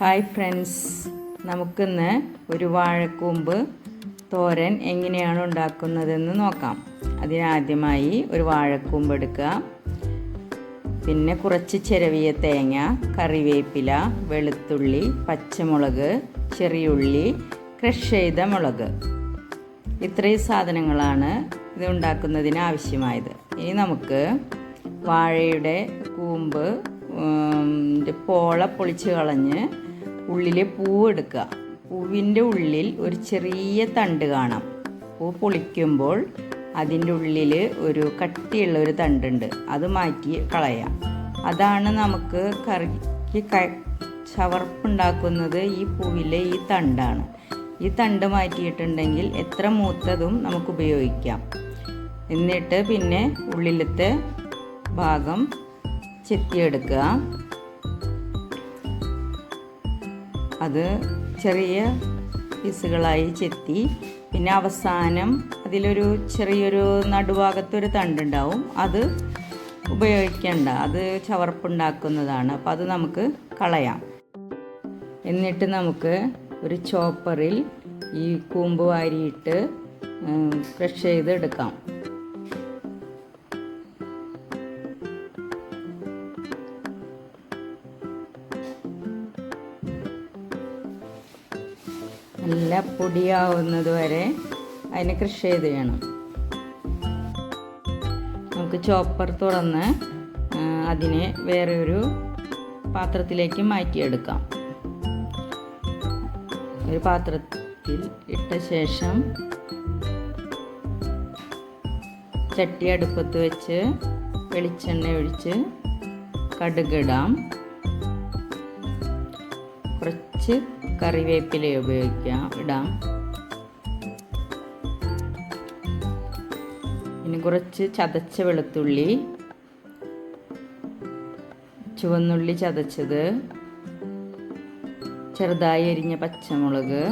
Hi friends, നമുക്കിന്ന് ഒരു വാഴക്കൂമ്പ് തോരൻ എങ്ങനെയാണ് ഉണ്ടാക്കുന്നതെന്ന് നോക്കാം. അതിനാദ്യമായി ഒരു വാഴക്കൂമ്പ് എടുക്കുക. പിന്നെ കുറച്ച് ചിരവിയ തേങ്ങ, കറിവേപ്പില, വെളുത്തുള്ളി, പച്ചമുളക്, ചെറിയുള്ളി, ക്രഷ് ചെയ്ത മുളക്. ഇത്രയും സാധനങ്ങളാണ് ഇത് ഉണ്ടാക്കുന്നതിന് ആവശ്യമായത്. ഇനി നമുക്ക് വാഴയുടെ കൂമ്പ് പോള പൊളിച്ച് കളഞ്ഞ് ഉള്ളിലെ പൂവ് എടുക്കുക. പൂവിൻ്റെ ഉള്ളിൽ ഒരു ചെറിയ തണ്ട് കാണാം. പൂ പൊളിക്കുമ്പോൾ അതിൻ്റെ ഉള്ളിൽ ഒരു കട്ടിയുള്ള ഒരു തണ്ടുണ്ട്, അത് മാറ്റി കളയാം. അതാണ് നമുക്ക് കറിക്ക് ചവർപ്പുണ്ടാക്കുന്നത്. ഈ പൂവിലെ ഈ തണ്ടാണ്. ഈ തണ്ട് മാറ്റിയിട്ടുണ്ടെങ്കിൽ എത്ര മൂത്തതും നമുക്ക് ഉപയോഗിക്കാം. എന്നിട്ട് പിന്നെ ഉള്ളിലത്തെ ഭാഗം ചെത്തിയെടുക്കുക. അത് ചെറിയ പീസുകളായി ചെത്തി, പിന്നെ അവസാനം അതിലൊരു ചെറിയൊരു നടുഭാഗത്തൊരു തണ്ടുണ്ടാവും. അത് ഉപയോഗിക്കേണ്ട, അത് ചവർപ്പുണ്ടാക്കുന്നതാണ്. അപ്പോൾ അത് നമുക്ക് കളയാം. എന്നിട്ട് നമുക്ക് ഒരു ചോപ്പറിൽ ഈ കൂമ്പ് വാരിയിട്ട് ക്രഷ് ചെയ്തെടുക്കാം. നല്ല പൊടിയാവുന്നത് വരെ അതിനെ ക്രഷ് ചെയ്ത് ചെയ്യണം. നമുക്ക് ചോപ്പർ തുറന്ന് അതിനെ വേറെ ഒരു പാത്രത്തിലേക്ക് മാറ്റിയെടുക്കാം. ഒരു പാത്രത്തിൽ ഇട്ട ശേഷം ചട്ടി അടുപ്പത്ത് വെച്ച് വെളിച്ചെണ്ണ ഒഴിച്ച് കടുകിടാം. കുറച്ച് കറിവേപ്പില ഇടാം. പിന്നെ കുറച്ച് ചതച്ച വെളുത്തുള്ളി, ചുവന്നുള്ളി ചതച്ചത്, ചെറുതായി അരിഞ്ഞ പച്ചമുളക്,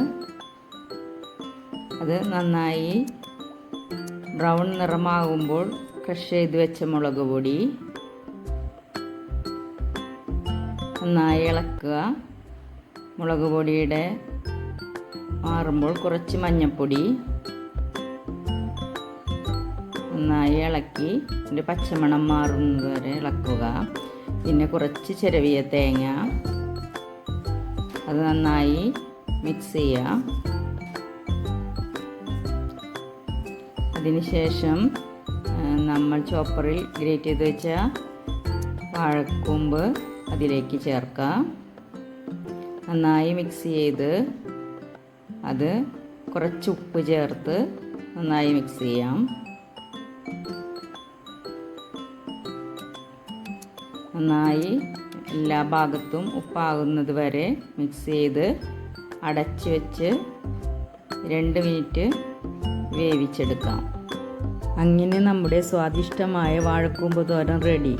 അത് നന്നായി ബ്രൗൺ നിറമാകുമ്പോൾ ക്രഷ് ചെയ്ത് വെച്ച മുളക് പൊടി നന്നായി ഇളക്കുക. മുളക് പൊടിയുടെ മാറുമ്പോൾ കുറച്ച് മഞ്ഞൾപ്പൊടി നന്നായി ഇളക്കി അതിൻ്റെ പച്ചമണം മാറുന്നത് വരെ ഇളക്കുക. പിന്നെ കുറച്ച് ചിരവിയ തേങ്ങ, അത് നന്നായി മിക്സ് ചെയ്യുക. അതിനുശേഷം നമ്മൾ ചോപ്പറിൽ ഗ്രേറ്റ് ചെയ്ത് വെച്ച വാഴക്കൂമ്പ് അതിലേക്ക് ചേർക്കുക. നന്നായി മിക്സ് ചെയ്ത് അത് കുറച്ച് ഉപ്പ് ചേർത്ത് നന്നായി മിക്സ് ചെയ്യാം. നന്നായി എല്ലാ ഭാഗത്തും ഉപ്പാകുന്നത് വരെ മിക്സ് ചെയ്ത് അടച്ച് വെച്ച് 2 മിനിറ്റ് വേവിച്ചെടുക്കാം. അങ്ങനെ നമ്മുടെ സ്വാദിഷ്ടമായ വാഴക്കൂമ്പ് തോരൻ റെഡി.